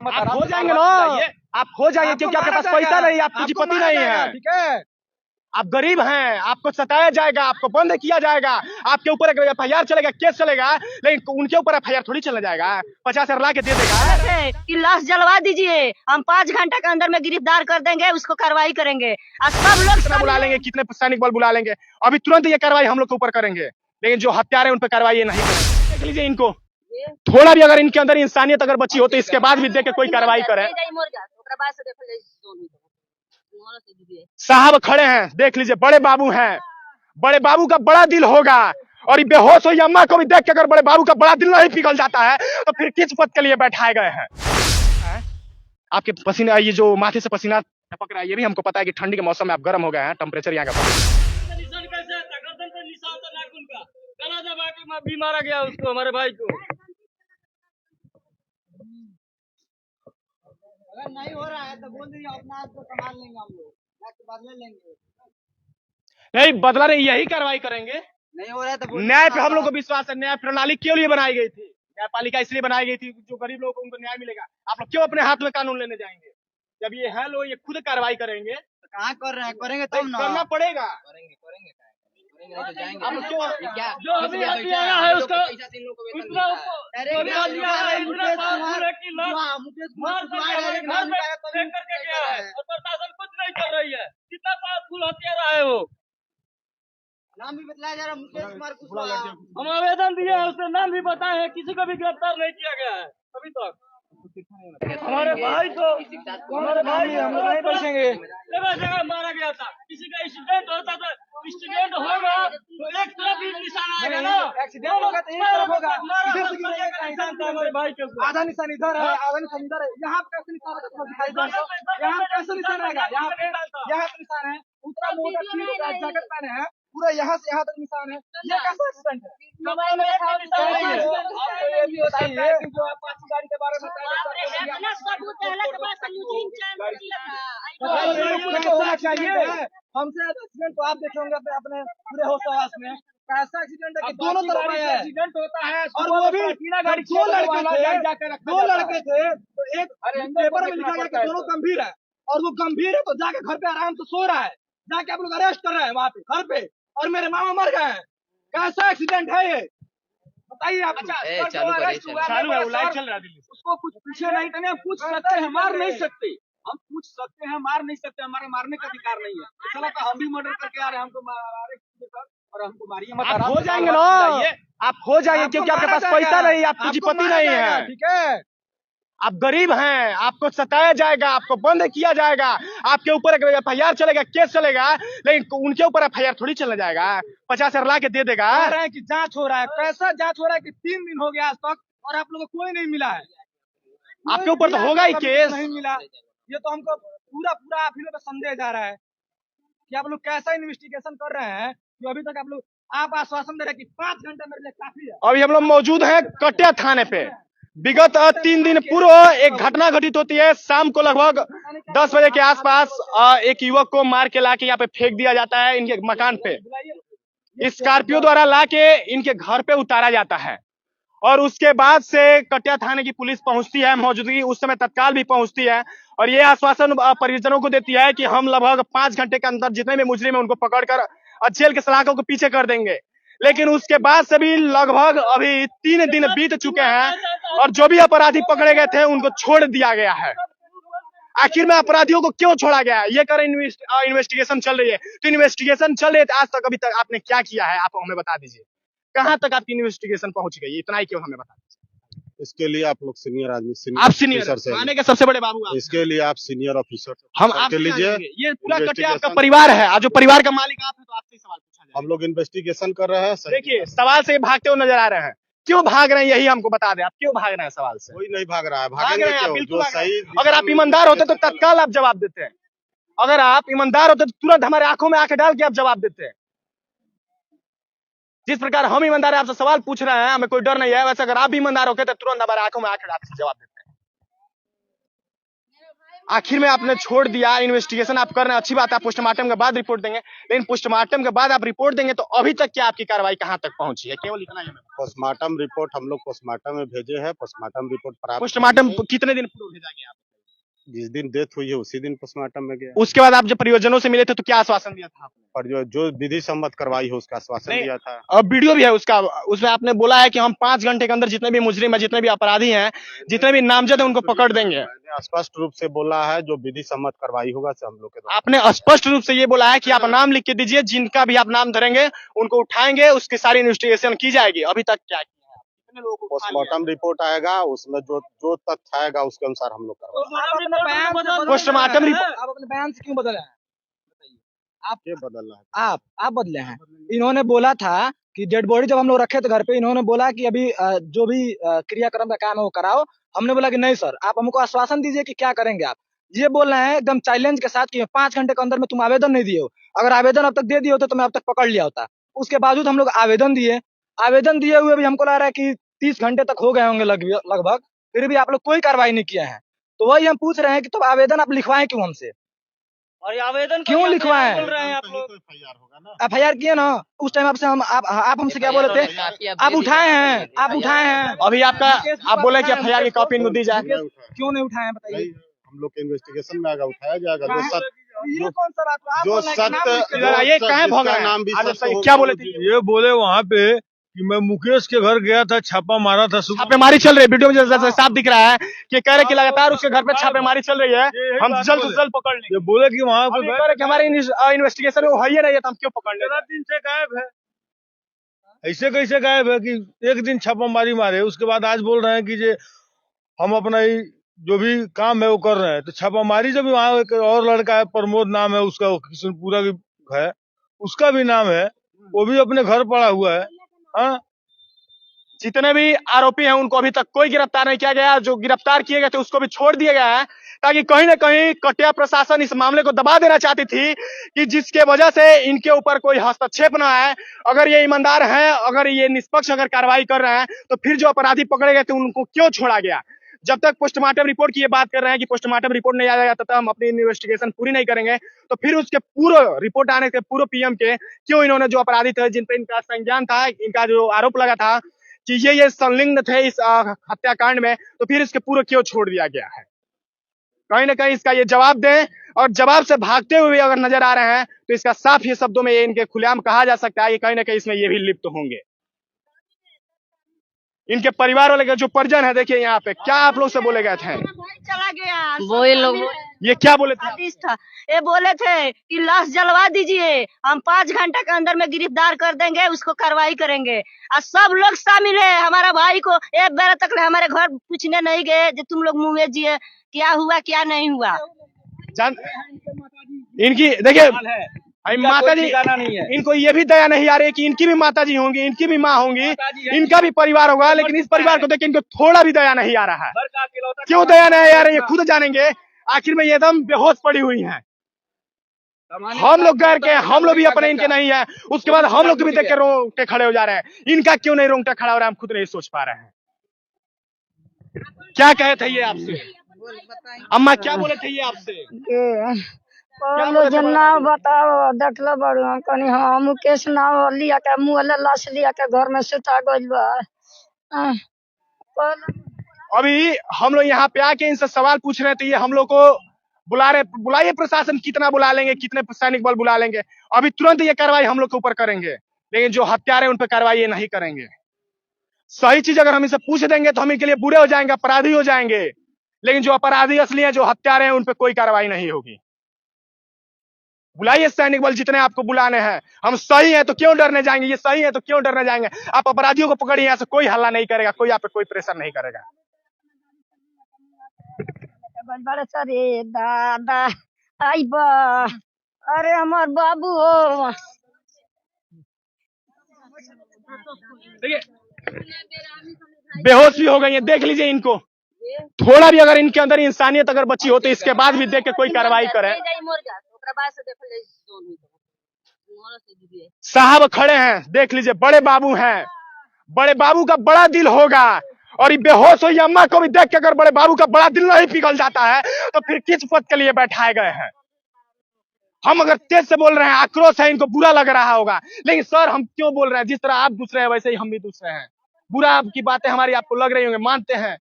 आप हो जाएंगे ना, आप हो जाएंगे क्योंकि आपके पास पैसा नहीं, आप पूंजीपति नहीं है, ठीक है। आप गरीब हैं, आपको सताया जाएगा, आपको बंद किया जाएगा, आपके ऊपर एफआईआर चलेगा, केस चलेगा, लेकिन उनके ऊपर एफआईआर थोड़ी चलने जाएगा। 50,000 ला के दे देगा कि लाश जलवा दीजिए, हम 5 घंटे के अंदर में गिरफ्तार कर देंगे, उसको कार्रवाई करेंगे। सब लोग कितना बुला लेंगे, कितने सैनिक बल बुला लेंगे, अभी तुरंत ये कार्रवाई हम लोग के ऊपर करेंगे, लेकिन जो हत्यारे हैं उन पर कार्रवाई ये नहीं करेंगे। देख लीजिए इनको, थोड़ा भी अगर इनके अंदर इंसानियत अगर बची हो तो इसके बाद भी देख के कोई कार्रवाई करे। साहब खड़े हैं, देख लीजिए, बड़े बाबू हैं, बड़े बाबू का बड़ा दिल होगा, और ये बेहोश हुई अम्मा को भी देख के अगर बड़े बाबू का बड़ा दिल नहीं पिघल जाता है तो फिर किस पद के लिए बैठाए गए हैं। आपके पसीना, ये जो माथे से पसीना टपक रहा है, ये भी हमको पता है कि ठंडी के मौसम में आप गर्म हो गए हैं, टेम्परेचर यहाँ का भी मारा गया उसको, हमारे भाई को। अगर नहीं हो रहा है तो बोल दीजिए, अपना आप को संभाल लेंगे हम लोग, बदला लेंगे। नहीं बदला नहीं, यही कार्रवाई करेंगे। नहीं हो रहा है तो न्याय पे हम लोग को विश्वास है। न्याय प्रणाली क्यों लिए बनाई गई थी? न्यायपालिका इसलिए बनाई गई थी जो गरीब लोगों को उनको न्याय मिलेगा। आप लोग क्यों अपने हाथ में कानून लेने जाएंगे? जब ये है लोग ये खुद कार्रवाई करेंगे तो कहाँ कर रहे हैं, करेंगे तब ना, करना पड़ेगा। करेंगे आप लोग क्यों जो अभी आया है उसका इतना करके गया है और प्रशासन कुछ नहीं कर रही है। कितना पावरफुल हथियारा है वो, नाम भी बताया जा रहा है, मुकेश कुमार कुशवाहा। हम आवेदन दिए हैं, उससे नाम भी बताए हैं, किसी को भी गिरफ्तार नहीं किया गया है अभी तक। हमारे भाई को, हमारे भाई हम लोग नहीं बचेंगे। जगह जगह मारा गया था, किसी का एक्सीडेंट होता था, एक्सीडेंट होगा तो एक तरफ भी निशान आएगा ना, एक्सीडेंट होगा तो एक तरफ होगा, निशान था हमारे भाई के ऊपर। आधा निशान इधर है, आधा निशान इधर है, यहाँ पे कैसे निशान दिखाई दे रहा है, यहाँ पे कैसे निशान आएगा, यहाँ पे निशान है, उतना मोटा जैकेट पहने हैं, पूरा यहाँ से यहाँ तक निशान है, ये कैसा एक्सीडेंट है? ये भी बताइए जो अपाची गाड़ी के बारे में होना चाहिए। हमसे एक्सीडेंट तो आप देखे होंगे अपने पूरे होश आवास में, कैसा एक्सीडेंट है कि दोनों तरफ एक्सीडेंट होता है, और वो भी दो लड़के थे तो एक पेपर में लिखा गया कि दोनों गंभीर है, और वो गंभीर है तो जाके घर पे आराम से सो रहा है, जाके आप लोग अरेस्ट कर रहे हैं वहाँ पे घर पे, और मेरे मामा मर गए हैं। कैसा एक्सीडेंट है ये बताइए आप। चालू है, वो लाइव चल रहा है दिल्ली से। उसको कुछ पीछे नहीं करने, पूछ सकते हैं, मार नहीं सकते, हम पूछ सकते हैं, मार नहीं सकते, हमारे मारने का अधिकार नहीं है। चला तो हम भी मर्डर करके आ रहे हैं, हमको मारे और हमको मारिए मत। आप हो जाएंगे ना, आप हो जाएंगे क्योंकि आपके पास पैसा नहीं, आप पूंजीपति नहीं है, ठीक है। आप गरीब हैं, आपको सताया जाएगा, आपको बंद किया जाएगा, आपके ऊपर एफआईआर चलेगा, केस चलेगा, लेकिन उनके ऊपर एफआईआर थोड़ी चलने जाएगा। 50,000 ला के दे देगा। कह रहे हैं कि जांच हो रहा है, कैसा जांच हो रहा है कि 3 दिन हो गया आज तक और आप लोगों को कोई नहीं मिला है। आपके ऊपर तो होगा ही केस, नहीं मिला। ये तो हमको पूरा आप ही लोग समझे जा रहा है कि आप लोग कैसा इन्वेस्टिगेशन कर रहे हैं, जो अभी तक आप आश्वासन दे रहे हैं कि 5 घंटे मेरे लिए काफी है। अभी हम लोग मौजूद हैं कटिया थाने पे। विगत 3 दिन पूर्व एक घटना घटित होती है। शाम को लगभग 10 बजे के आसपास एक युवक को मार के लाके यहाँ पे फेंक दिया जाता है इनके मकान पे। स्कॉर्पियो द्वारा लाके इनके घर पे उतारा जाता है और उसके बाद से कटिया थाने की पुलिस पहुंचती है, मौजूदगी उस समय तत्काल भी पहुंचती है और ये आश्वासन परिजनों को देती है कि हम लगभग 5 घंटे के अंदर जितने भी मुजरिम है उनको पकड़कर जेल के सलाखों को पीछे कर देंगे। लेकिन उसके बाद से भी लगभग अभी 3 दिन बीत चुके हैं और जो भी अपराधी पकड़े गए थे उनको छोड़ दिया गया है। आखिर में अपराधियों को क्यों छोड़ा गया है? ये कर इन्वेस्टिगेशन चल रही है, तो इन्वेस्टिगेशन चल रही है तो आज तक अभी तक आपने क्या किया है? आप हमें बता दीजिए, कहाँ तक आपकी इन्वेस्टिगेशन पहुंच गई? इतना ही क्यों हमें बता दीजिए। इसके लिए आप लोग सीनियर आदमी, आप सीनियर थाने के सबसे बड़े बाबू, इसके लिए आप सीनियर ऑफिसर हम आपके लीजिए। ये पूरा कटिया आपका परिवार है, आज जो परिवार का मालिक आप है तो आपसे सवाल पूछा जाए। हम लोग इन्वेस्टिगेशन कर रहे हैं। देखिए सवाल से भागते हुए नजर आ रहे हैं, क्यों भाग रहे हैं यही हमको बता दें। आप क्यों भाग रहे हैं सवाल से? कोई नहीं भाग रहा है, भागेंगे क्यों? बिल्कुल सही। अगर आप ईमानदार होते तो तत्काल आप जवाब देते हैं, अगर आप ईमानदार होते तो तुरंत हमारे आंखों में आंखें डाल के आप जवाब देते हैं। जिस प्रकार हम ईमानदार आपसे सवाल पूछ रहे हैं, हमें कोई डर नहीं है, वैसे अगर आप भी ईमानदार होते तो तुरंत हमारे आंखों में आंखें डाल के जवाब देते हैं। आखिर में आपने छोड़ दिया। इन्वेस्टिगेशन आप कर रहे हैं, अच्छी बात है, आप पोस्टमार्टम के बाद रिपोर्ट देंगे, लेकिन पोस्टमार्टम के बाद आप रिपोर्ट देंगे तो अभी तक क्या आपकी कार्रवाई कहाँ तक पहुंची है? केवल इतना ही। पोस्टमार्टम रिपोर्ट हम लोग पोस्टमार्टम में भेजे हैं, पोस्टमार्टम रिपोर्ट प्राप्त पोस्टमार्टम कितने दिन पूर्व भेजा गया? जिस दिन डेथ हुई है उसी दिन पोस्टमार्टम में गया। उसके बाद आप जब परियोजनों से मिले थे तो क्या आश्वासन दिया था आपने? और जो विधि सम्मत करवाई है उसका आश्वासन दिया था। अब वीडियो भी है उसका, उसमें आपने बोला है कि हम 5 घंटे के अंदर जितने भी मुजरिम है, जितने भी अपराधी हैं, जितने भी नामजद है उनको पकड़ देंगे। मैंने स्पष्ट रूप से बोला है जो विधि सम्मत करवाई होगा से हम लोग के। आपने स्पष्ट रूप से ये बोला है कि आप नाम लिख के दीजिए, जिनका भी आप नाम धरेंगे उनको उठाएंगे, उसकी सारी इन्वेस्टिगेशन की जाएगी। अभी तक क्या किया है? कितने लोगों को पोस्टमार्टम रिपोर्ट आएगा, उसमें जो तथ्य आएगा उसके अनुसार हम लोग करवाएंगे। पोस्टमार्टम रिपोर्ट आप अपने बयान से क्यों बदले हैं? आप ये बदलना है। आप बदले हैं। इन्होंने बोला था कि डेड बॉडी जब हम लोग रखे थे घर पे, इन्होंने बोला कि अभी जो भी क्रियाक्रम का काम है वो कराओ। हमने बोला कि नहीं सर, आप हमको आश्वासन दीजिए कि क्या करेंगे आप। ये बोल रहे हैं एकदम चैलेंज के साथ कि 5 घंटे के अंदर में तुम आवेदन नहीं दिए हो। अगर आवेदन अब तक दे दिए होते तो मैं अब तक पकड़ लिया होता। उसके बावजूद हम लोग आवेदन दिए हुए भी हमको लग रहा है कि 30 घंटे तक हो गए होंगे लगभग, फिर भी आप लोग कोई कार्रवाई नहीं किया है। तो वही हम पूछ रहे हैं कि तो आवेदन आप लिखवाएं क्यों हमसे? और ये आवेदन क्यों लिखवाएं? बोल रहे हैं आप लोग? FIR किए ना उस टाइम आपसे हम आप हमसे क्या बोले थे? आप उठाए हैं। अभी आपका आप बोले कि FIR की कॉपी इनको दी जाए, क्यों नहीं उठाए बताइए? हम लोग के इन्वेस्टिगेशन में आगे उठाया जाएगा। जो सत्य ये कौन सा बात? आप जो बोल रहे हैं कि नाम लिख के सत्य ये कहाँ भोग रहे हैं? नाम भी आप सत्य हो, क्या बोले थे? ये बोले वहाँ पे कि मैं मुकेश के घर गया था, छापा मारा था। छापेमारी चल रही है, वीडियो में जैसे साफ दिख रहा है कि कह रहे कि लगातार उसके घर पे छापेमारी चल रही है, हम जल्द से जल्द पकड़ लेंगे। ये बोले कि वहाँ अभी पे कह रहे कि हमारी इन्वेस्टिगेशन में वो है ही नहीं है, तो हम क्यों पकड़ लें? 15 दिन से गायब है। ऐसे कैसे गायब है कि एक दिन छापामारी मारे, उसके बाद आज बोल रहे हैं कि जे हम अपना ही जो भी काम है वो कर रहे हैं। तो छापामारी जब वहाँ एक और लड़का है, प्रमोद नाम है उसका, किशनपुरा की है, उसका भी नाम है, वो भी अपने घर पड़ा हुआ है। हाँ, जितने भी आरोपी हैं उनको अभी तक कोई गिरफ्तार नहीं किया गया। जो गिरफ्तार किए गए थे उसको भी छोड़ दिया गया है, ताकि कहीं ना कहीं कटिया प्रशासन इस मामले को दबा देना चाहती थी कि जिसके वजह से इनके ऊपर कोई हस्तक्षेप ना है। अगर ये ईमानदार हैं, अगर ये निष्पक्ष अगर कार्रवाई कर रहे हैं, तो फिर जो अपराधी पकड़े गए थे उनको क्यों छोड़ा गया? जब तक पोस्टमार्टम रिपोर्ट की ये बात कर रहे हैं कि पोस्टमार्टम रिपोर्ट नहीं आएगा तब तक हम अपनी इन्वेस्टिगेशन पूरी नहीं करेंगे, तो फिर उसके पूरे रिपोर्ट आने के पूर्व PM के क्यों इन्होंने जो अपराधी थे, जिन पर इनका संज्ञान था, इनका जो आरोप लगा था कि ये संलिग्न थे इस हत्याकांड में, तो फिर इसके पूरे क्यों छोड़ दिया गया है? कहीं ना कहीं इसका ये जवाब दें, और जवाब से भागते हुए अगर नजर आ रहे हैं तो इसका साफ ये शब्दों में इनके खुलेआम कहा जा सकता है कि कहीं ना कहीं इसमें ये भी लिप्त होंगे। इनके परिवार वाले का जो परिजन है, देखिए यहाँ पे क्या आप लोग से बोले गए थे? चला गया वही लोग। ये क्या बोले थे? आदेश था, ये बोले थे कि लाश जलवा दीजिए, हम 5 घंटे के अंदर में गिरफ्तार कर देंगे, उसको कार्रवाई करेंगे। और सब लोग शामिल है। हमारा भाई को एक बार तक हमारे घर पूछने नहीं गए जो तुम लोग मुँह जिए क्या हुआ क्या नहीं हुआ। इनकी देखिए माता जी, इनको ये भी दया नहीं आ रही कि इनकी भी माता जी होंगी, इनकी भी माँ होंगी, इनका भी परिवार होगा, लेकिन इस परिवार को देख इनको थोड़ा भी दया नहीं आ रहा है। क्यों दया नहीं आ रही है खुद जानेंगे। आखिर में ये एकदम बेहोश पड़ी हुई हैं। हम लोग गैर के, हम लोग भी अपने इनके नहीं है, उसके बाद हम लोग भी देख के रोंगटे खड़े हो जा रहे हैं। इनका क्यों नहीं रोंगटा खड़ा हो रहा है, हम खुद नहीं सोच पा रहे हैं। क्या कहे थे ये आपसे? अम्मा क्या बोले थे ये आपसे? नाव बताओ देखलो बड़ू कनी। हाँ, मुकेश नाव लिया के मुँह लाश लिया के घर में सुता गइल बा। अभी हम लोग यहाँ पे आके इनसे सवाल पूछ रहे थे, ये हम लोग को बुलाइए प्रशासन, कितना बुला लेंगे, कितने सैनिक बल बुला लेंगे, अभी तुरंत ये कार्रवाई हम लोग के ऊपर करेंगे, लेकिन जो हत्यारे उन पर कार्रवाई ये नहीं करेंगे। सही चीज अगर हम इसे पूछ देंगे तो हम इनके लिए बुरे हो जाएंगे, अपराधी हो जाएंगे, लेकिन जो अपराधी असली है, जो हत्यारे हैं, उन पर कोई कार्रवाई नहीं होगी। बुलाइए सैनिक बल जितने आपको बुलाने हैं। हम सही है तो क्यों डरने जाएंगे, ये सही है तो क्यों डरने जाएंगे। आप अपराधियों को पकड़िए, यहाँ से कोई हल्ला नहीं करेगा, कोई आप पे कोई प्रेशर नहीं करेगा। अरे दादा आई बा, अरे हमार बाबू हो। देखिए बेहोश भी हो गई है, देख लीजिए इनको। थोड़ा भी अगर इनके अंदर इंसानियत अगर बची हो तो इसके बाद भी देख के कोई कार्रवाई करे। साहब खड़े हैं, देख लीजिए, बड़े बाबू हैं, बड़े बाबू का बड़ा दिल होगा, और ये बेहोश हुई अम्मा को भी देख के अगर बड़े बाबू का बड़ा दिल नहीं पिघल जाता है तो फिर किस पद के लिए बैठाए गए हैं। हम अगर तेज से बोल रहे हैं, आक्रोश है, इनको बुरा लग रहा होगा, लेकिन सर हम क्यों बोल रहे हैं? जिस तरह आप दूसरे हैं वैसे ही हम भी दूसरे हैं। बुरा आपकी बातें हमारी आपको लग रही होंगी, मानते हैं,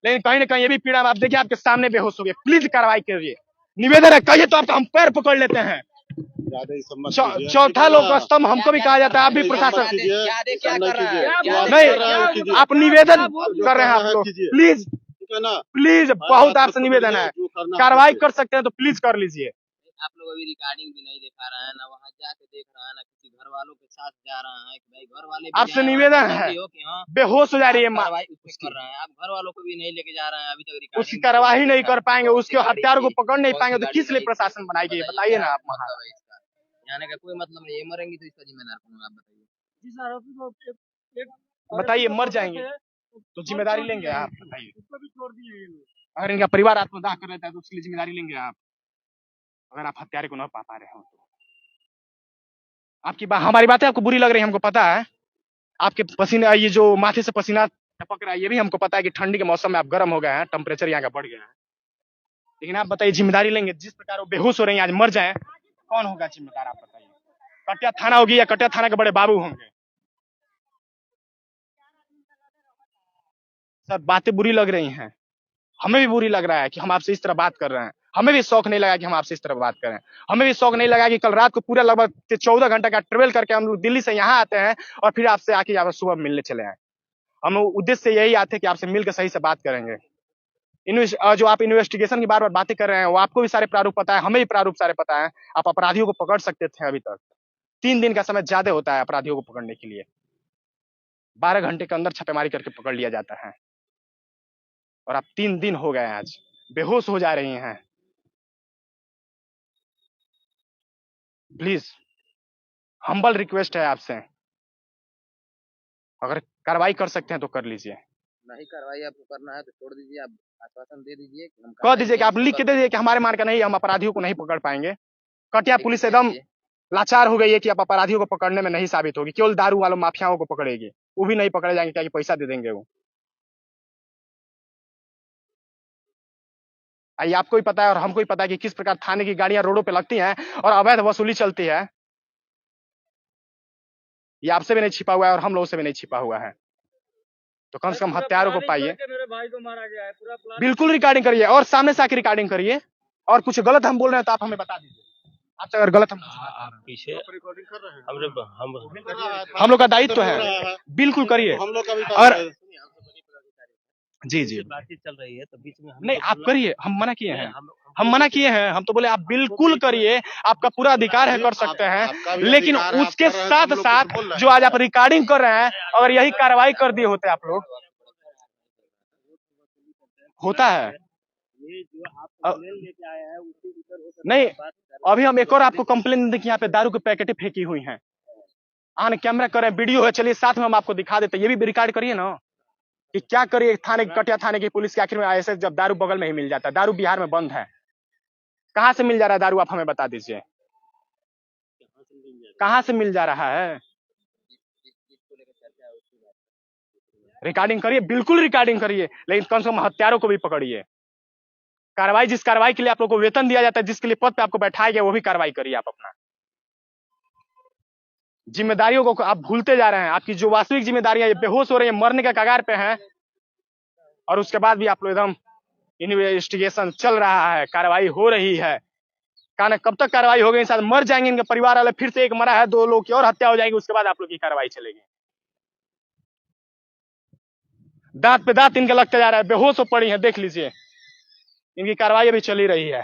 लेकिन कहीं ना कहीं ये भी पीड़ा आप देखिए आपके सामने बेहोश हो गए। प्लीज कार्रवाई करिए, निवेदन है, कहिए तो आपका हम पैर पकड़ लेते हैं। चौथा लोक स्तंभ हमको भी कहा जाता है, आप भी प्रशासन नहीं, आप निवेदन कर रहे हैं आप लोग, प्लीज प्लीज बहुत आपसे निवेदन है, कार्रवाई कर सकते हैं तो प्लीज कर लीजिए। आप लोग अभी रिकॉर्डिंग भी नहीं दिखा रहे हैं, ना वहाँ जाके देख रहे हैं, ना किसी घर वालों के साथ जा रहे हैं। भाई घर वाले आपसे निवेदन है, बेहोश हो जा रही है माँ, कर रहे हैं, आप घर वालों को भी नहीं लेके जा रहे हैं अभी तक। उसकी कार्रवाई नहीं कर पाएंगे, उसके हत्यारों को पकड़ नहीं पाएंगे तो किस लिए प्रशासन बनाएगी, बताइए ना आप। जाने का कोई मतलब नहीं, ये मरेंगे तो इसका जिम्मेदार कौन है, आप बताइए। जिस आरोपी को बताइए, मर जाएंगे तो जिम्मेदारी लेंगे आप, बताइए। उसको भी छोड़ दिए ये लोग। अगर इनका परिवार आत्मदाह कर लेता है तो उसके लिए जिम्मेदारी लेंगे आप, अगर आप हत्यारे को न पा रहे हो तो। आपकी हमारी बातें आपको बुरी लग रही है, हमको पता है। आपके पसीने, ये जो माथे से पसीना टपक रहा है, ये भी हमको पता है कि ठंडी के मौसम में आप गर्म हो गए हैं, टेम्परेचर यहाँ का बढ़ गया है, लेकिन आप बताइए जिम्मेदारी लेंगे? जिस प्रकार वो बेहोश हो रही है, आज मर जाए, कौन होगा जिम्मेदार, आप बताइए? कटिया थाना होगी या कटिया थाना के बड़े बाबू होंगे? सर बातें बुरी लग रही हैं, हमें भी बुरी लग रहा है कि हम आपसे इस तरह बात कर रहे हैं, हमें भी शौक नहीं लगा कि हम आपसे इस तरह बात करें, हमें भी शौक नहीं लगा कि कल रात को पूरा लगभग 14 घंटे का ट्रेवल करके हम लोग दिल्ली से यहाँ आते हैं और फिर आपसे आके यहाँ सुबह मिलने चले आए। हम उद्देश्य यही आते कि आपसे मिलकर सही से बात करेंगे। जो आप इन्वेस्टिगेशन की बार बार बातें कर रहे हैं, वो आपको भी सारे प्रारूप पता है, हमें भी प्रारूप सारे पता है। आप अपराधियों को पकड़ सकते थे, अभी तक 3 दिन का समय ज्यादा होता है अपराधियों को पकड़ने के लिए, 12 घंटे के अंदर छापेमारी करके पकड़ लिया जाता है, और आप 3 दिन हो गए आज बेहोश हो जा रही हैं। प्लीज हम्बल रिक्वेस्ट है आपसे, अगर कार्रवाई कर सकते हैं तो कर लीजिए। नहीं कार्रवाई आपको करना है तो छोड़ दीजिए, आप आश्वासन दे दीजिए, कह दीजिए कि आप लिख के दे दीजिए कि हमारे मार का नहीं, हम अपराधियों को नहीं पकड़ पाएंगे। कटिया पुलिस एकदम लाचार हो गई है कि आप अपराधियों को पकड़ने में नहीं साबित होगी, केवल दारू वालों माफियाओं को पकड़ेगी, वो भी नहीं पकड़े जाएंगे क्या कि पैसा दे देंगे वो। ये आपको ही पता है और हमको ही पता है कि किस प्रकार थाने की गाड़ियां रोडों पे लगती हैं और अवैध वसूली चलती है। ये आपसे भी नहीं छिपा हुआ है और हम लोगों से भी नहीं छिपा हुआ है, तो कम से कम हत्यारों को पाइए। मेरे भाई को मारा गया है, पूरा प्लान। बिल्कुल रिकॉर्डिंग करिए और सामने से आके रिकॉर्डिंग करिए, और कुछ गलत हम बोल रहे हैं तो आप हमें बता दीजिए। आपसे अगर गलत पीछे हम लोग का दायित्व है, बिल्कुल करिए। और जी बातचीत चल रही है तो बीच में नहीं, आप करिए, हम मना किए हैं, हम मना किए हैं, हम तो बोले आप बिल्कुल करिए, आपका पूरा अधिकार है, कर सकते हैं, लेकिन उसके साथ साथ जो आज आप रिकॉर्डिंग कर रहे हैं, अगर यही कार्रवाई कर दिए होते आप लोग, होता है नहीं। अभी हम एक और आपको कंप्लेन दें कि यहाँ पे दारू के पैकेटें फेंकी हुई हैं, ऑन कैमरा करें, वीडियो है, चलिए साथ में हम आपको दिखा देते, ये भी रिकॉर्ड करिए ना कि क्या करिए थाने, कटिया थाने की पुलिस के आखिर में ऐसे जब दारू बगल में ही मिल जाता है। दारू बिहार में बंद है, कहाँ से मिल जा रहा है दारू, आप हमें बता दीजिए, कहाँ से मिल जा रहा है? रिकॉर्डिंग करिए, बिल्कुल रिकॉर्डिंग करिए, लेकिन कम से कम हत्यारों को भी पकड़िए। कार्रवाई, जिस कार्रवाई के लिए आप लोगों को वेतन दिया जाता है, जिसके लिए पद पे आपको बैठाया गया, वो भी कार्रवाई करिए आप अपना। जिम्मेदारियों को आप भूलते जा रहे हैं, आपकी जो वास्तविक जिम्मेदारियां, ये बेहोश हो रही है, मरने के कगार पे हैं, और उसके बाद भी आप लोग एकदम इन्वेस्टिगेशन चल रहा है, कार्रवाई हो रही है। कब तक कार्रवाई होगी? शायद मर जाएंगे इनके परिवार वाले, फिर से एक मरा है, 2 लोग की और हत्या हो जाएगी, उसके बाद आप लोग की कार्रवाई चलेगी। दांत पे दांत इनके लगते जा रहा है, बेहोश हो पड़ी है, देख लीजिए, इनकी कार्रवाई अभी चली रही है।